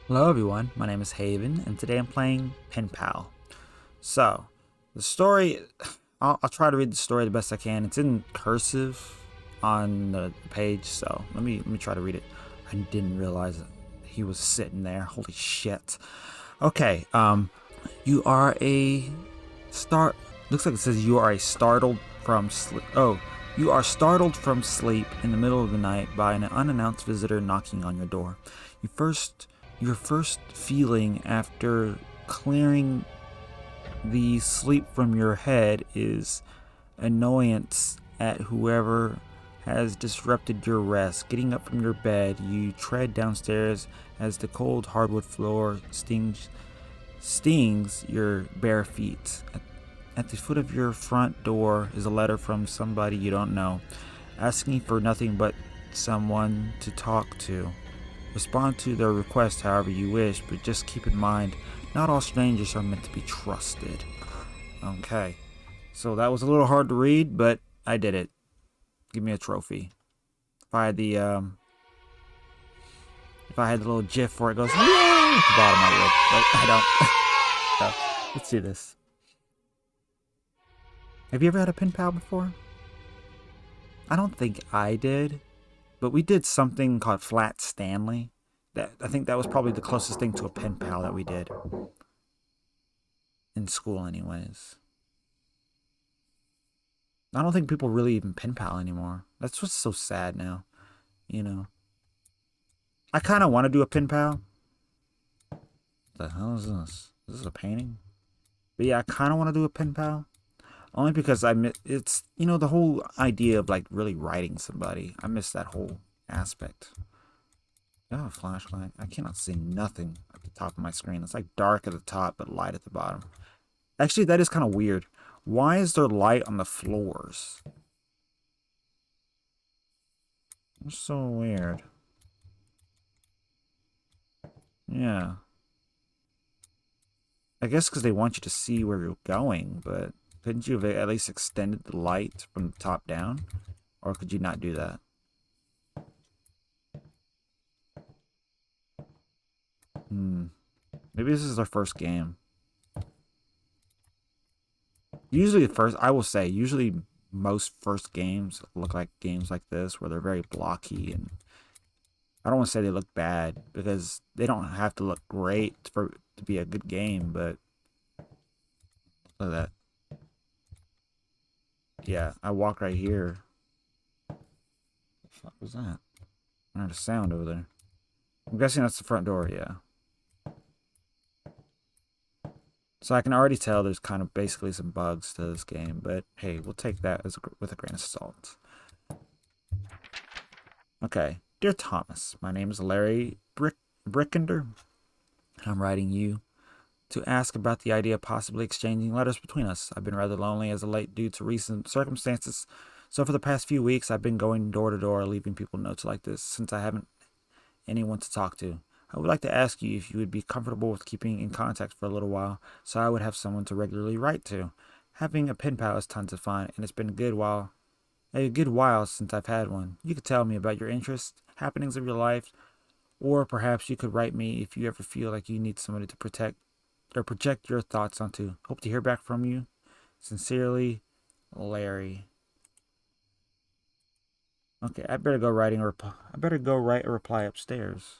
Hello everyone, my name is Haven, and today I'm playing Pen Pal. So, the story, I'll try to read the story the best I can. It's in cursive on the page, so let me try to read it. I didn't realize he was sitting there. Holy shit. Okay, you are a start. Looks like it says you are a startled from sleep. Oh, you are startled from sleep in the middle of the night by an unannounced visitor knocking on your door. You first, your first feeling after clearing the sleep from your head is annoyance at whoever has disrupted your rest. Getting up from your bed, you tread downstairs as the cold hardwood floor stings your bare feet. At the foot of your front door is a letter from somebody you don't know, asking for nothing but someone to talk to. Respond to their request however you wish, but just keep in mind, not all strangers are meant to be trusted. Okay, so that was a little hard to read, but I did it. Give me a trophy. If I had the little GIF where it goes, yay, at the bottom, I would, but I don't. So, let's do this. Have you ever had a pen pal before? I don't think I did, but we did something called Flat Stanley. I think that was probably the closest thing to a pen pal that we did in school, anyways. I don't think people really even pen pal anymore. That's what's so sad now, you know. I kind of want to do a pen pal. What the hell is this? Is this a painting? But yeah, I kind of want to do a pen pal. Only because it's, the whole idea of like really writing somebody. I miss that whole aspect. Oh, a flashlight. I cannot see nothing at the top of my screen. It's like dark at the top, but light at the bottom. Actually, that is kind of weird. Why is there light on the floors? It's so weird. Yeah. I guess because they want you to see where you're going, but couldn't you have at least extended the light from the top down? Or could you not do that? Maybe this is our first game. Usually I will say, usually most first games look like games like this where they're very blocky, and I don't want to say they look bad because they don't have to look great for to be a good game, but look at that. Yeah, I walk right here. What the fuck was that? I heard a sound over there. I'm guessing that's the front door, yeah. So I can already tell there's kind of basically some bugs to this game, but hey, we'll take that with a grain of salt. Okay. Dear Thomas, my name is Larry Brickender. I'm writing you to ask about the idea of possibly exchanging letters between us. I've been rather lonely as of late due to recent circumstances, so for the past few weeks I've been going door to door leaving people notes like this since I haven't anyone to talk to. I would like to ask you if you would be comfortable with keeping in contact for a little while so I would have someone to regularly write to. Having a pen pal is tons of fun, and it's been a good while since I've had one. You could tell me about your interests, happenings of your life, or perhaps you could write me if you ever feel like you need somebody to protect or project your thoughts onto. Hope to hear back from you. Sincerely, Larry. Okay, I better go I better go write a reply upstairs.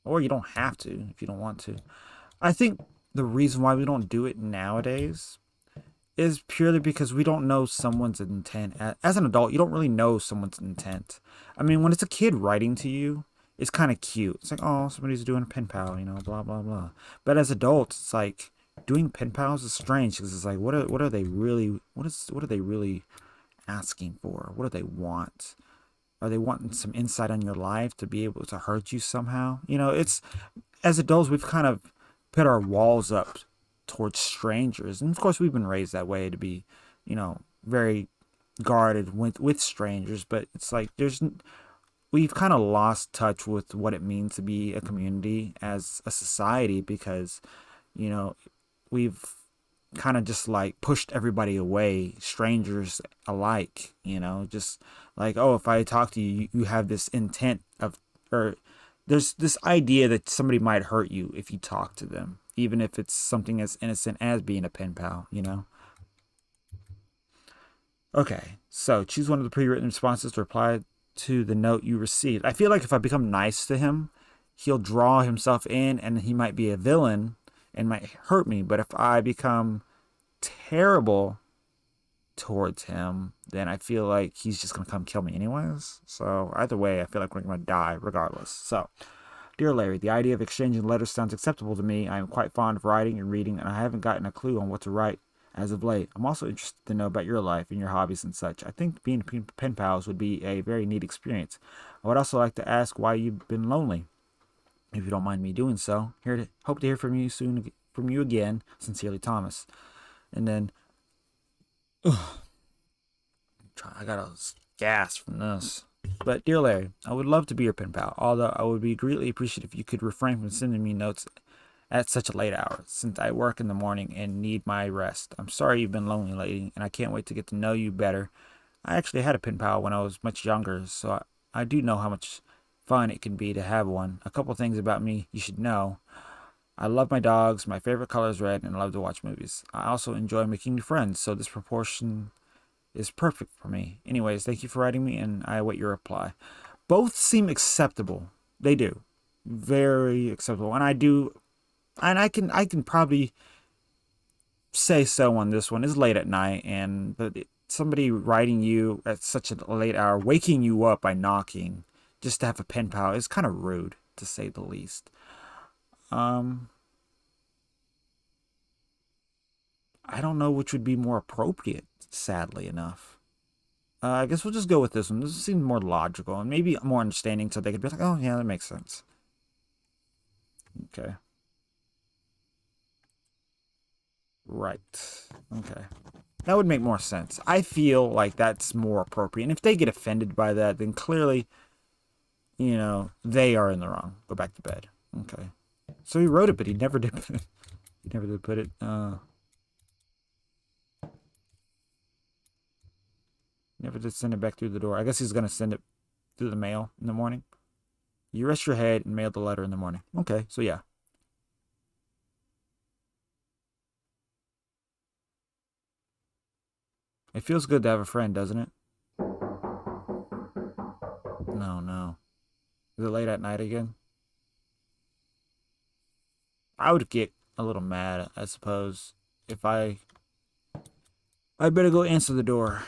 Or you don't have to if you don't want to. I think the reason why we don't do it nowadays is purely because we don't know someone's intent. As an adult, you don't really know someone's intent. I mean, when it's a kid writing to you, it's kind of cute. It's like, oh, somebody's doing a pen pal, blah blah blah. But as adults, it's like doing pen pals is strange because it's like, what are they really? What are they really asking for? What do they want? Are they wanting some insight on your life to be able to hurt you somehow? It's as adults we've kind of put our walls up towards strangers, and of course we've been raised that way to be, very guarded with strangers. But it's like we've kind of lost touch with what it means to be a community as a society because, you know, we've kind of just like pushed everybody away, strangers alike, just like, oh, if I talk to you, you have this intent of, or there's this idea that somebody might hurt you if you talk to them, even if it's something as innocent as being a pen pal, you know? Okay, so choose one of the pre-written responses to reply to the note you received. I feel like if I become nice to him, he'll draw himself in and he might be a villain and might hurt me. But if I become terrible towards him, then I feel like he's just gonna come kill me anyways. So either way, I feel like we're gonna die regardless. So, dear Larry, the idea of exchanging letters sounds acceptable to me. I am quite fond of writing and reading, and I haven't gotten a clue on what to write as of late. I'm also interested to know about your life and your hobbies and such. I think being pen pals would be a very neat experience. I would also like to ask why you've been lonely, if you don't mind me doing so. Hope to hear from you soon. From you again, sincerely, Thomas. And then, I got a gas from this. But dear Larry, I would love to be your pen pal, although I would be greatly appreciative if you could refrain from sending me notes at such a late hour, since I work in the morning and need my rest. I'm sorry you've been lonely lately, and I can't wait to get to know you better. I actually had a pen pal when I was much younger, so I do know how much fun it can be to have one. A couple things about me you should know. I love my dogs, my favorite color is red, and I love to watch movies. I also enjoy making new friends, so this proportion is perfect for me. Anyways, thank you for writing me, and I await your reply. Both seem acceptable. They do. Very acceptable. And I can probably say so on this one. It's late at night, and somebody writing you at such a late hour, waking you up by knocking, just to have a pen pal is kind of rude, to say the least. Um, I don't know which would be more appropriate, sadly enough. I guess we'll just go with this one. This seems more logical and maybe more understanding, so they could be like, oh, yeah, that makes sense. Okay. Right. Okay. That would make more sense. I feel like that's more appropriate. And if they get offended by that, then clearly, they are in the wrong. Go back to bed. Okay. So he wrote it, but he never did put it. He never did put it. Never did send it back through the door. I guess he's gonna send it through the mail in the morning. You rest your head and mail the letter in the morning. Okay, so yeah. It feels good to have a friend, doesn't it? No, no. Is it late at night again? I would get a little mad, I suppose, if I better go answer the door.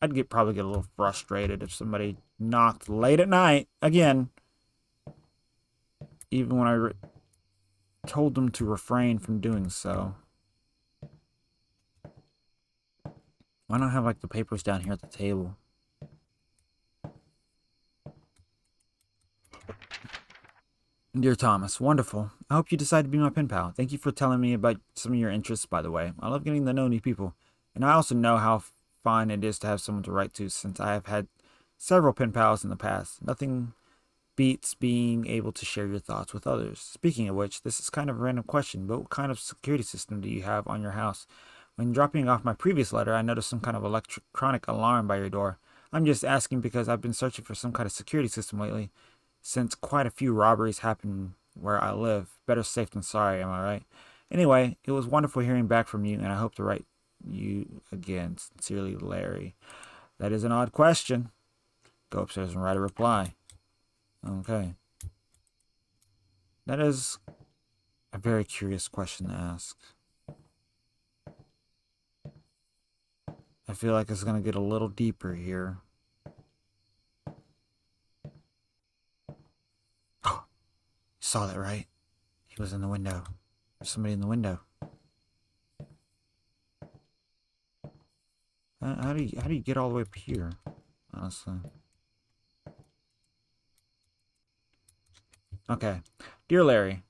I'd probably get a little frustrated if somebody knocked late at night again, even when I told them to refrain from doing so. Why not have like the papers down here at the table? Dear Thomas, wonderful. I hope you decide to be my pen pal. Thank you for telling me about some of your interests, by the way. I love getting to know new people. And I also know how fun it is to have someone to write to, since I have had several pen pals in the past. Nothing beats being able to share your thoughts with others. Speaking of which, this is kind of a random question, but what kind of security system do you have on your house? When dropping off my previous letter, I noticed some kind of electronic alarm by your door. I'm just asking because I've been searching for some kind of security system lately, since quite a few robberies happen where I live. Better safe than sorry, am I right? Anyway, it was wonderful hearing back from you, and I hope to write you again. Sincerely, Larry. That is an odd question. Go upstairs and write a reply. Okay. That is a very curious question to ask. I feel like it's going to get a little deeper here. Oh, you saw that, right? He was in the window. There's somebody in the window. How do you get all the way up here? Honestly. Okay. Dear Larry,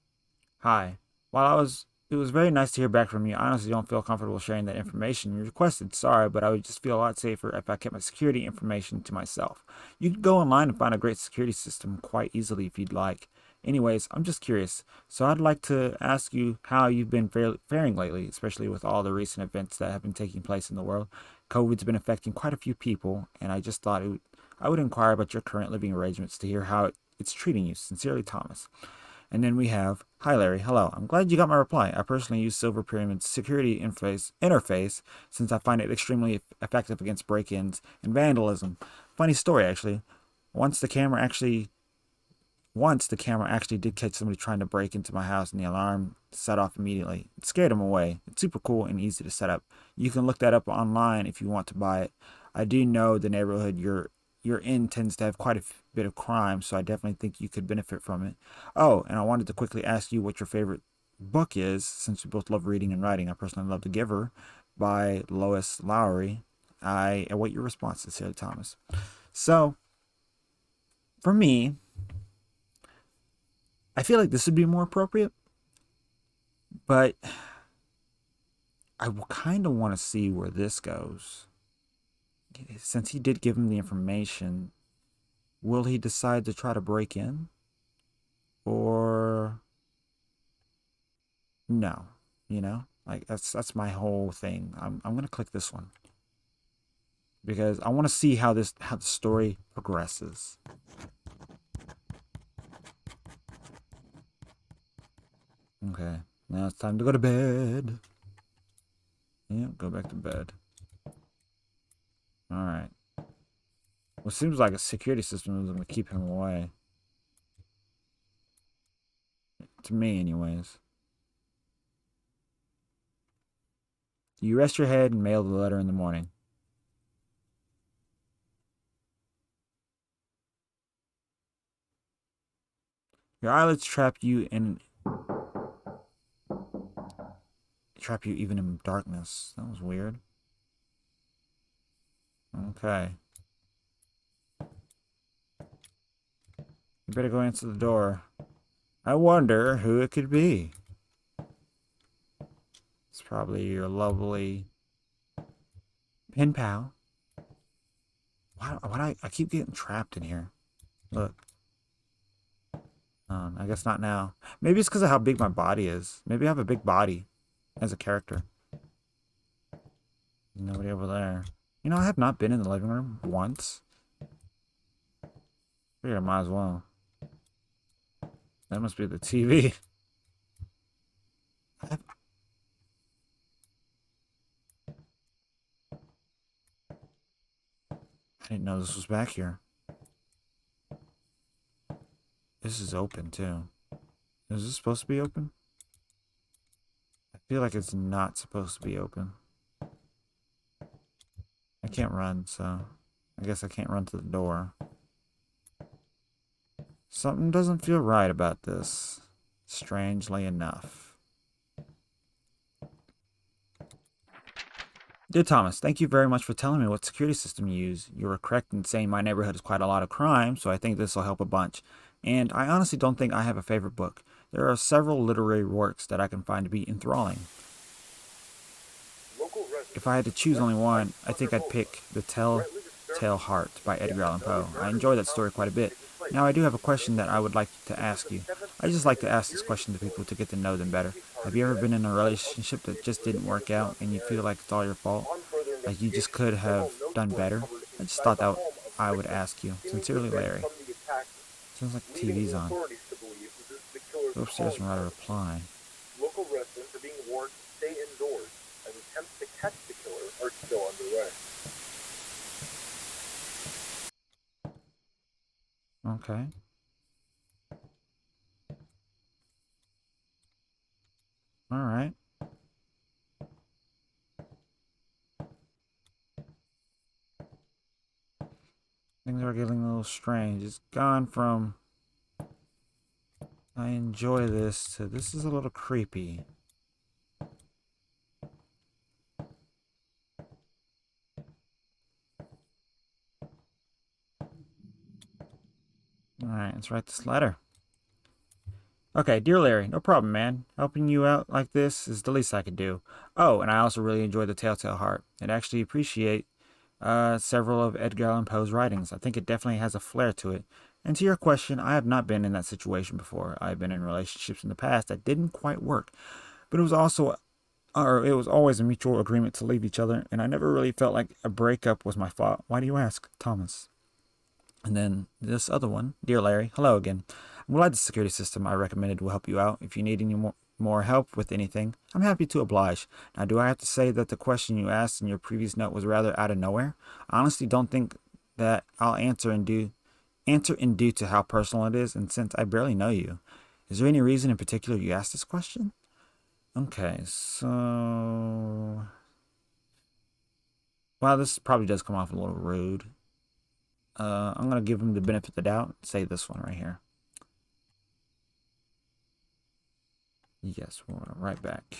hi. It was very nice to hear back from you. I honestly don't feel comfortable sharing that information you requested. Sorry, but I would just feel a lot safer if I kept my security information to myself. You could go online and find a great security system quite easily if you'd like. Anyways, I'm just curious. So I'd like to ask you how you've been faring lately, especially with all the recent events that have been taking place in the world. COVID's been affecting quite a few people, and I just thought I would inquire about your current living arrangements to hear how it it's treating you. Sincerely, Thomas. And then we have, hi Larry, hello. I'm glad you got my reply. I personally use Silver Pyramid's security interface since I find it extremely effective against break-ins and vandalism. Funny story, actually. Once the camera actually did catch somebody trying to break into my house, and the alarm set off immediately. It scared them away. It's super cool and easy to set up. You can look that up online if you want to buy it. I do know the neighborhood you're in tends to have quite a bit of crime, so I definitely think you could benefit from it. Oh, and I wanted to quickly ask you what your favorite book is, since we both love reading and writing. I personally love The Giver by Lois Lowry. I await your response, Sincerely, Thomas. So, for me, I feel like this would be more appropriate, but I kind of want to see where this goes. Since he did give him the information, will he decide to try to break in? Or no? You know? Like that's my whole thing. I'm gonna click this one. Because I want to see how the story progresses. Okay. Now it's time to go to bed. Yeah, go back to bed. Alright. Well, it seems like a security system is going to keep him away. To me, anyways. You rest your head and mail the letter in the morning. Your eyelids trap you even in darkness. That was weird. Okay. You better go answer the door. I wonder who it could be. It's probably your lovely pen pal. Why I keep getting trapped in here? Look. I guess not now. Maybe it's because of how big my body is. Maybe I have a big body as a character. Nobody over there. You know, I have not been in the living room once. Figured I might as well. That must be the TV. I didn't know this was back here. This is open, too. Is this supposed to be open? I feel like it's not supposed to be open. I can't run, so I guess I can't run to the door. Something doesn't feel right about this, strangely enough. Dear Thomas, thank you very much for telling me what security system you use. You were correct in saying my neighborhood has quite a lot of crime, so I think this will help a bunch. And I honestly don't think I have a favorite book. There are several literary works that I can find to be enthralling. If I had to choose only one, I think I'd pick The Telltale Heart by Edgar Allan Poe. I enjoy that story quite a bit. Now, I do have a question that I would like to ask you. I just like to ask this question to people to get to know them better. Have you ever been in a relationship that just didn't work out and you feel like it's all your fault? Like you just could have done better? I just thought that I would ask you. Sincerely, Larry. Sounds like the TV's on. Go upstairs and write a reply. Local residents are being warned to stay indoors as attempts to catch the killer are still underway. Okay. Alright. Things are getting a little strange. It's gone from I enjoy this to this is a little creepy. Alright, let's write this letter. Okay, dear Larry, no problem, man. Helping you out like this is the least I could do. Oh, and I also really enjoy The Telltale Heart. And actually appreciate several of Edgar Allan Poe's writings. I think it definitely has a flair to it. And to your question, I have not been in that situation before. I've been in relationships in the past that didn't quite work. But it was always a mutual agreement to leave each other, and I never really felt like a breakup was my fault. Why do you ask, Thomas? And then this other one, Dear Larry, hello again. I'm glad the security system I recommended will help you out. If you need any more help with anything, I'm happy to oblige. Now, do I have to say that the question you asked in your previous note was rather out of nowhere? I honestly don't think that I'll answer in due to how personal it is, and since I barely know you. Is there any reason in particular you asked this question? Okay, so... Well, this probably does come off a little rude. I'm going to give him the benefit of the doubt. Say this one right here. Yes, we're right back.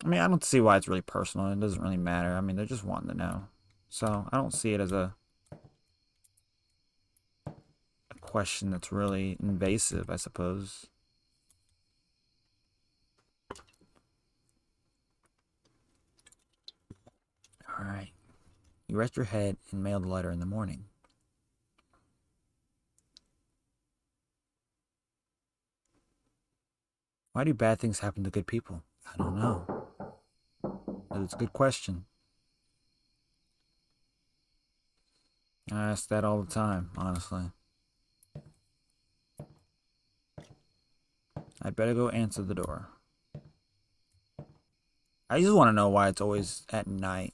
I mean, I don't see why it's really personal. It doesn't really matter. I mean, they're just wanting to know. So I don't see it as a question that's really invasive, I suppose. All right. You rest your head and mail the letter in the morning. Why do bad things happen to good people? I don't know. That's a good question. I ask that all the time, honestly. I'd better go answer the door. I just want to know why it's always at night.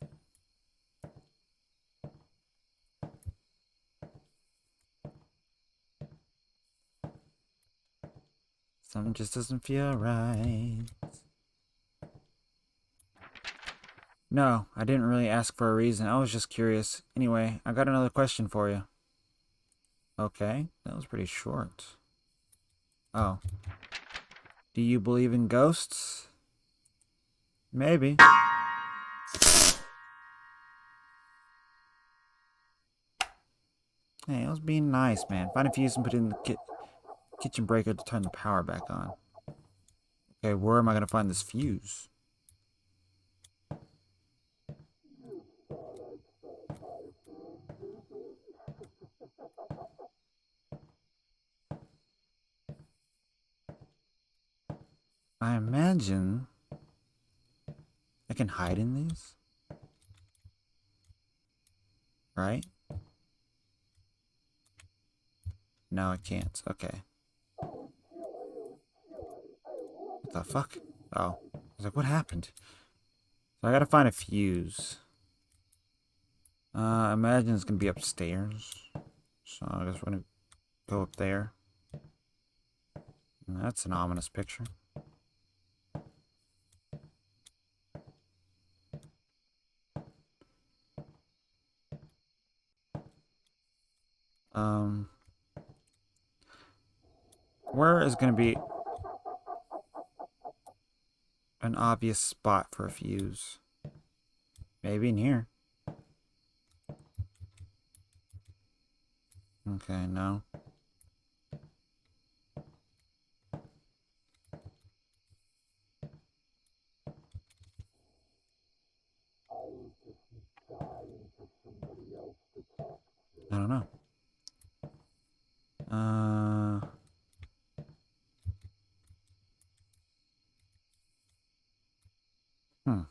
Something just doesn't feel right. No, I didn't really ask for a reason. I was just curious. Anyway, I got another question for you. Okay, that was pretty short. Oh. Do you believe in ghosts? Maybe. Hey, I was being nice, man. Find a fuse and put it in the kitchen breaker to turn the power back on. Okay, where am I going to find this fuse? I imagine I can hide in these. Right? No, I can't. Okay. What the fuck? Oh. I was like, what happened? So I gotta find a fuse. I imagine it's gonna be upstairs. So I guess we're gonna go up there. That's an ominous picture. Um, where is gonna be an obvious spot for a fuse? Maybe in here. Okay, no. I don't know. Uh, hmm.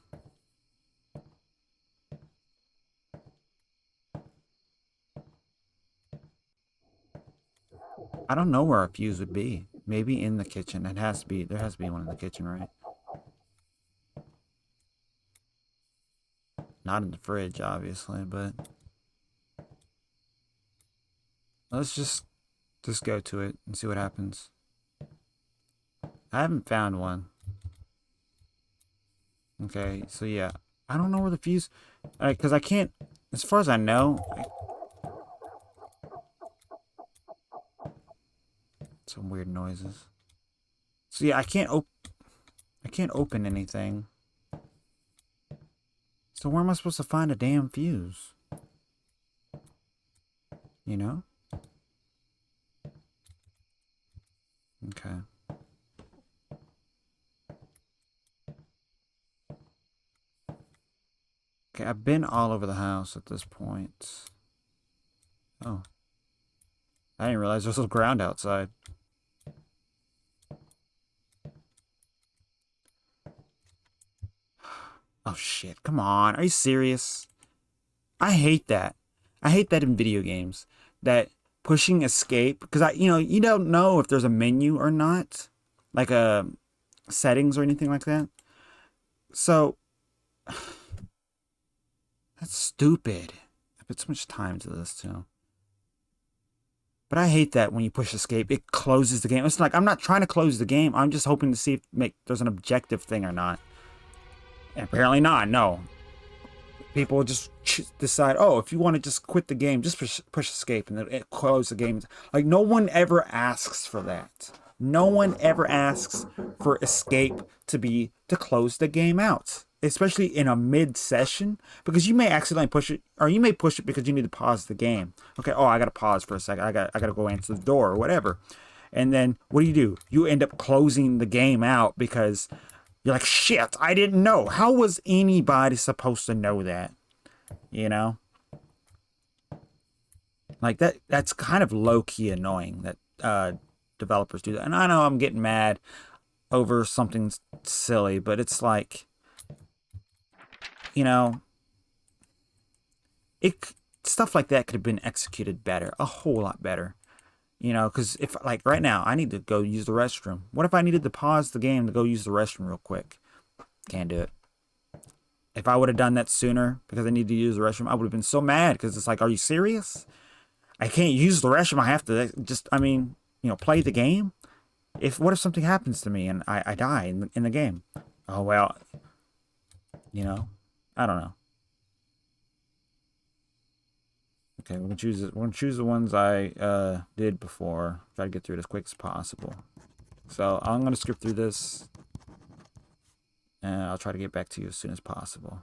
I don't know where a fuse would be. Maybe in the kitchen. It has to be. There has to be one in the kitchen, right? Not in the fridge, obviously, but let's just go to it and see what happens. I haven't found one. Okay, so yeah, I don't know where the fuse. Alright, because I can't. As far as I know, some weird noises. So yeah, I can't open anything. So where am I supposed to find a damn fuse? You know? Okay. Okay, I've been all over the house at this point. Oh. I didn't realize there was ground outside. Oh shit, come on. Are you serious? I hate that. I hate that in video games. That pushing escape, because you don't know if there's a menu or not, like settings or anything like that. So that's stupid. I put so much time into this too. But I hate that when you push escape, it closes the game. It's like I'm not trying to close the game. I'm just hoping to see if there's an objective thing or not. And apparently not. No, people just decide, oh, if you want to just quit the game, just push escape and then it close the game. Like no one ever asks for that. No one ever asks for escape to close the game out, especially in a mid session, because you may accidentally push it, or you may push it because you need to pause the game. Okay, oh, I gotta pause for a second. I gotta go answer the door or whatever. And then what do? You end up closing the game out because you're like, shit, I didn't know. How was anybody supposed to know that? You know? Like that's kind of low-key annoying that developers do that. And I know I'm getting mad over something silly, but it's like, you know, it stuff like that could have been executed better, a whole lot better. You know, because if like right now I need to go use the restroom. What if I needed to pause the game to go use the restroom real quick? Can't do it. If I would have done that sooner because I needed to use the restroom, I would have been so mad because it's like, are you serious? I can't use the restroom. I have to just, I mean, play the game. What if something happens to me and I die in the game? Oh well, you know, I don't know. Okay, we're gonna choose it. We're gonna choose the ones I did before. Try to get through it as quick as possible. So I'm gonna skip through this, and I'll try to get back to you as soon as possible.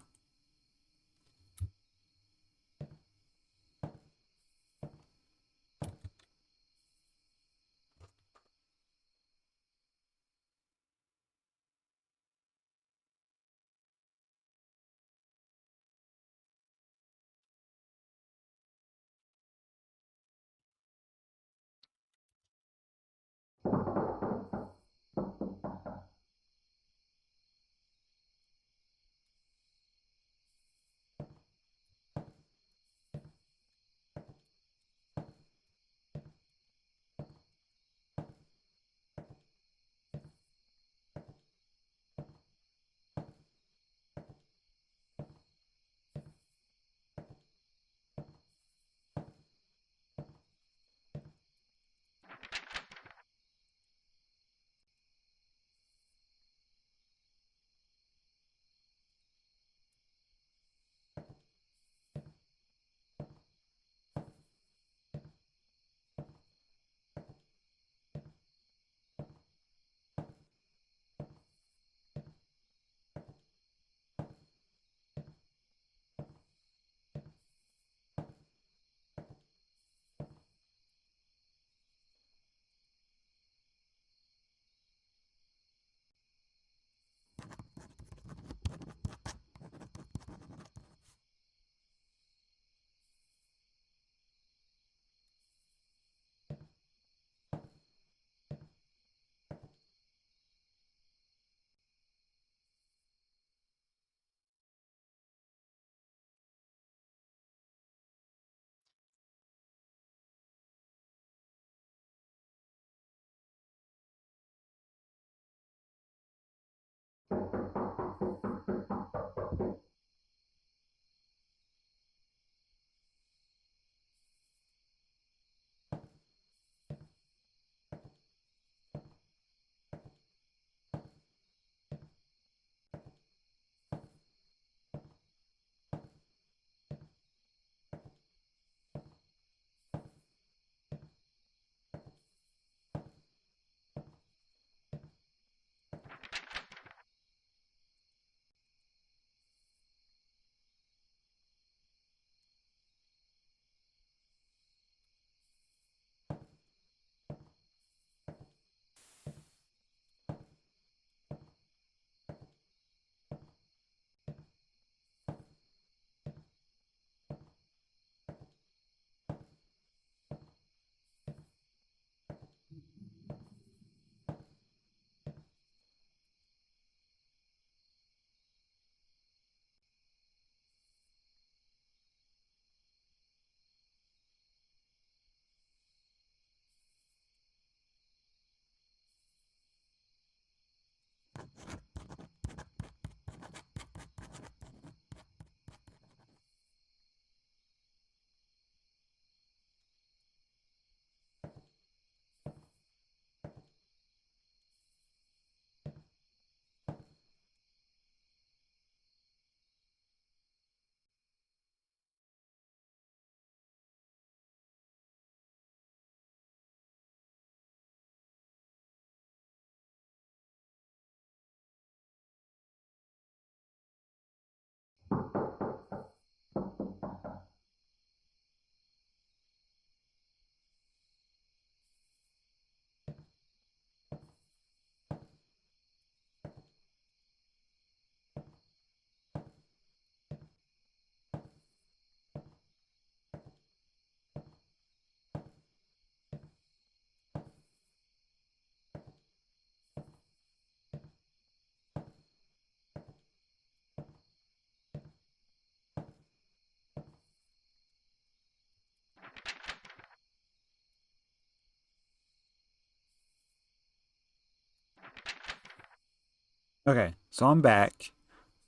Okay, so I'm back.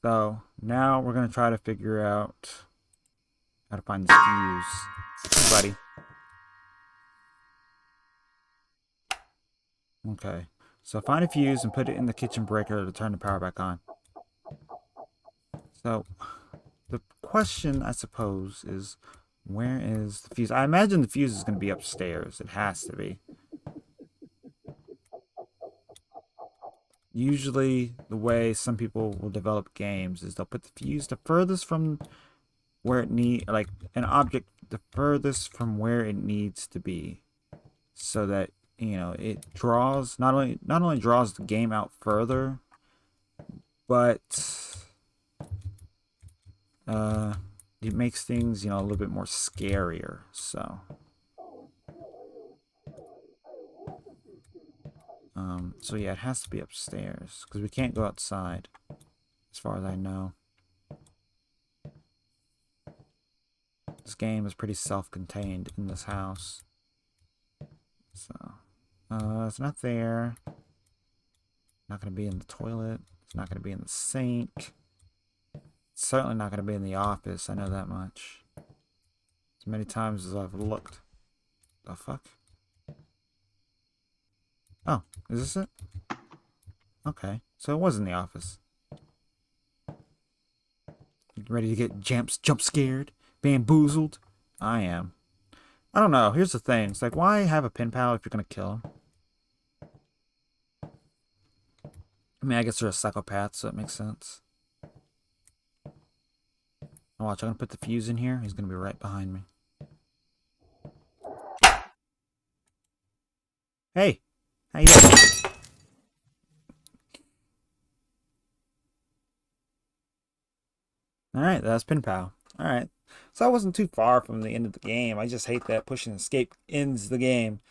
So now we're gonna try to figure out how to find this fuse. Hey, buddy. Okay, so find a fuse and put it in the kitchen breaker to turn the power back on. So the question, I suppose, is where is the fuse? I imagine the fuse is going to be upstairs. It has to be. Usually, the way some people will develop games is they'll put the fuse the furthest from where it like an object the furthest from where it needs to be, so that it draws not only draws the game out further, but uh, it makes things a little bit more scarier. So yeah, it has to be upstairs because we can't go outside, as far as I know. This game is pretty self-contained in this house. So, it's not there. Not gonna be in the toilet. It's not gonna be in the sink. It's certainly not gonna be in the office. I know that much. As many times as I've looked. The fuck? Oh, is this it? Okay, so it was in the office. Ready to get jump scared? Bamboozled? I am. I don't know. Here's the thing. It's like, why have a pen pal if you're gonna kill him? I mean, I guess they're a psychopath, so it makes sense. Oh, watch, I'm gonna put the fuse in here. He's gonna be right behind me. Hey, how you doing? All right, that's pen pal. All right, so I wasn't too far from the end of the game. I just hate that pushing escape ends the game.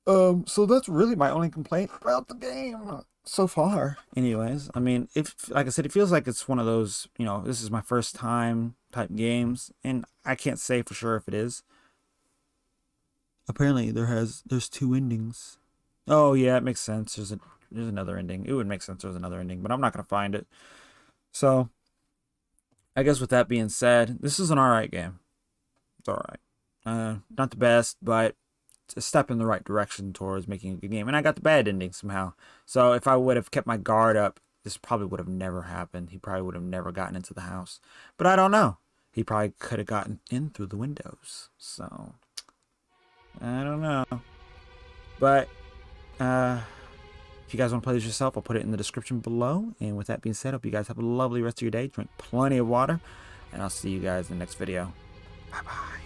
So that's really my only complaint about the game so far. Anyways, I mean, if like I said, it feels like it's one of those, this is my first time type games, and I can't say for sure if it is. Apparently, there's two endings. Oh yeah, it makes sense. There's another ending. It would make sense there's another ending, but I'm not gonna find it. So I guess with that being said, this is an alright game. It's alright. Not the best, but a step in the right direction towards making a good game. And I got the bad ending somehow. So if I would have kept my guard up, this probably would have never happened. He probably would have never gotten into the house. But I don't know. He probably could have gotten in through the windows. So I don't know. But if you guys want to play this yourself, I'll put it in the description below. And with that being said, I hope you guys have a lovely rest of your day. Drink plenty of water. And I'll see you guys in the next video. Bye-bye.